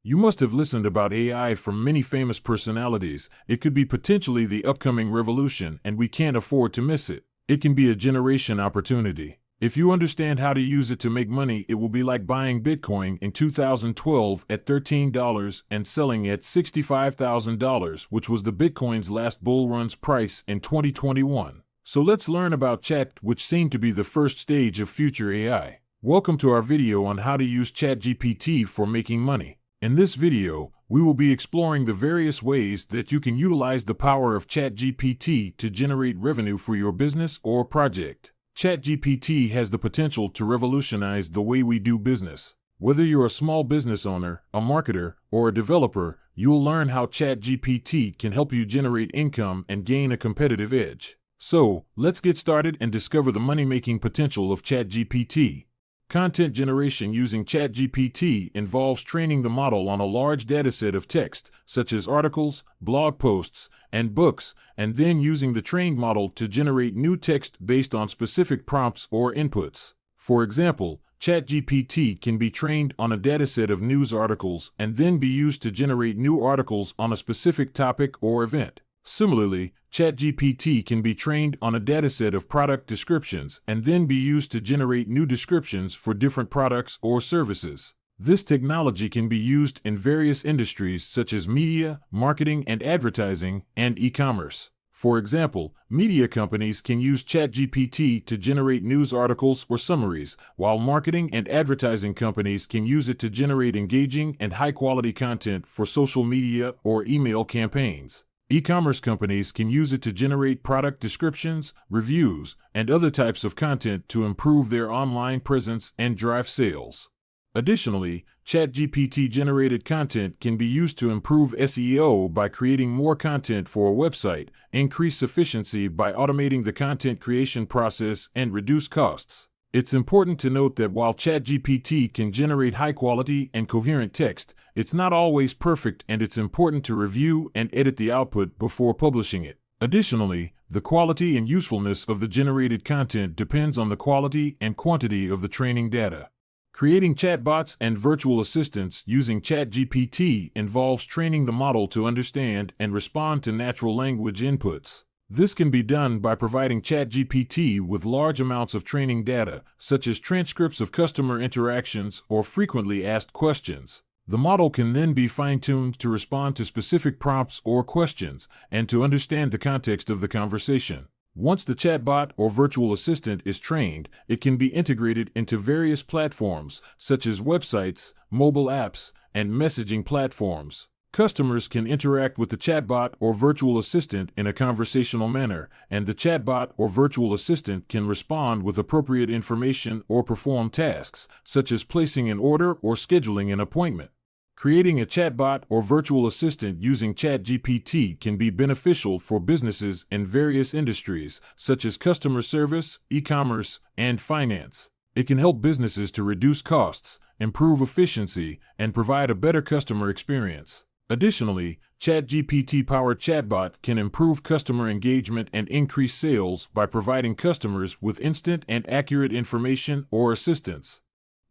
You must have listened about AI from many famous personalities. It could be potentially the upcoming revolution, and we can't afford to miss it. It can be a generation opportunity. If you understand how to use it to make money, it will be like buying Bitcoin in 2012 at $13 and selling at $65,000, which was the Bitcoin's last bull run's price in 2021. So let's learn about chat, which seemed to be the first stage of future AI. Welcome to our video on how to use ChatGPT for making money. In this video, we will be exploring the various ways that you can utilize the power of ChatGPT to generate revenue for your business or project. ChatGPT has the potential to revolutionize the way we do business. Whether you're a small business owner, a marketer, or a developer, you'll learn how ChatGPT can help you generate income and gain a competitive edge. So, let's get started and discover the money-making potential of ChatGPT. Content generation using ChatGPT involves training the model on a large dataset of text, such as articles, blog posts, and books, and then using the trained model to generate new text based on specific prompts or inputs. For example, ChatGPT can be trained on a dataset of news articles and then be used to generate new articles on a specific topic or event. Similarly, ChatGPT can be trained on a dataset of product descriptions and then be used to generate new descriptions for different products or services. This technology can be used in various industries such as media, marketing and advertising, and e-commerce. For example, media companies can use ChatGPT to generate news articles or summaries, while marketing and advertising companies can use it to generate engaging and high-quality content for social media or email campaigns. E-commerce companies can use it to generate product descriptions, reviews, and other types of content to improve their online presence and drive sales. Additionally, ChatGPT-generated content can be used to improve SEO by creating more content for a website, increase efficiency by automating the content creation process, and reduce costs. It's important to note that while ChatGPT can generate high-quality and coherent text, it's not always perfect, and it's important to review and edit the output before publishing it. Additionally, the quality and usefulness of the generated content depends on the quality and quantity of the training data. Creating chatbots and virtual assistants using ChatGPT involves training the model to understand and respond to natural language inputs. This can be done by providing ChatGPT with large amounts of training data, such as transcripts of customer interactions or frequently asked questions. The model can then be fine-tuned to respond to specific prompts or questions and to understand the context of the conversation. Once the chatbot or virtual assistant is trained, it can be integrated into various platforms, such as websites, mobile apps, and messaging platforms. Customers can interact with the chatbot or virtual assistant in a conversational manner, and the chatbot or virtual assistant can respond with appropriate information or perform tasks, such as placing an order or scheduling an appointment. Creating a chatbot or virtual assistant using ChatGPT can be beneficial for businesses in various industries, such as customer service, e-commerce, and finance. It can help businesses to reduce costs, improve efficiency, and provide a better customer experience. Additionally, ChatGPT-powered chatbot can improve customer engagement and increase sales by providing customers with instant and accurate information or assistance.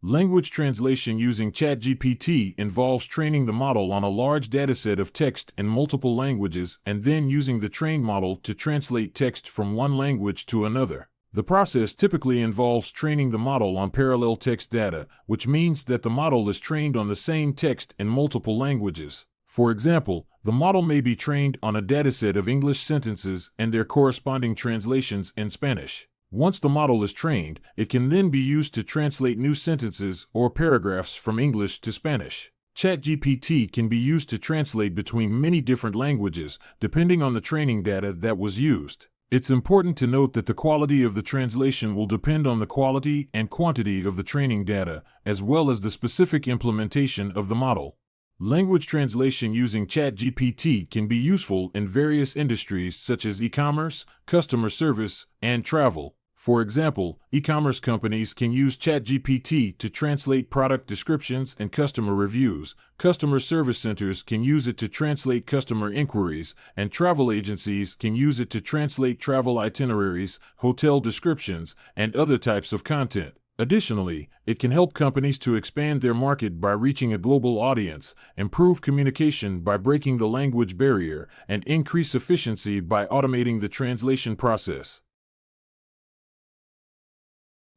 Language translation using ChatGPT involves training the model on a large dataset of text in multiple languages and then using the trained model to translate text from one language to another. The process typically involves training the model on parallel text data, which means that the model is trained on the same text in multiple languages. For example, the model may be trained on a dataset of English sentences and their corresponding translations in Spanish. Once the model is trained, it can then be used to translate new sentences or paragraphs from English to Spanish. ChatGPT can be used to translate between many different languages, depending on the training data that was used. It's important to note that the quality of the translation will depend on the quality and quantity of the training data, as well as the specific implementation of the model. Language translation using ChatGPT can be useful in various industries such as e-commerce, customer service, and travel. For example, e-commerce companies can use ChatGPT to translate product descriptions and customer reviews, customer service centers can use it to translate customer inquiries, and travel agencies can use it to translate travel itineraries, hotel descriptions, and other types of content. Additionally, it can help companies to expand their market by reaching a global audience, improve communication by breaking the language barrier, and increase efficiency by automating the translation process.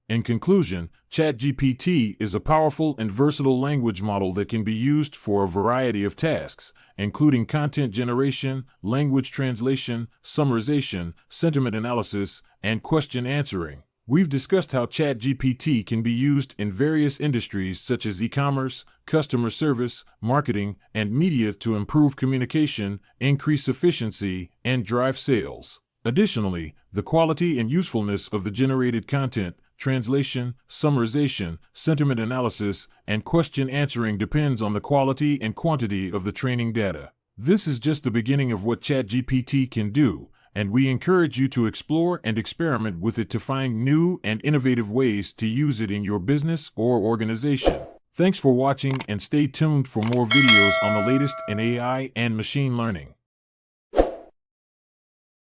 In conclusion, ChatGPT is a powerful and versatile language model that can be used for a variety of tasks, including content generation, language translation, summarization, sentiment analysis, and question answering. We've discussed how ChatGPT can be used in various industries such as e-commerce, customer service, marketing, and media to improve communication, increase efficiency, and drive sales. Additionally, the quality and usefulness of the generated content, translation, summarization, sentiment analysis, and question answering depends on the quality and quantity of the training data. This is just the beginning of what ChatGPT can do, and we encourage you to explore and experiment with it to find new and innovative ways to use it in your business or organization. Thanks for watching, and stay tuned for more videos on the latest in AI and machine learning.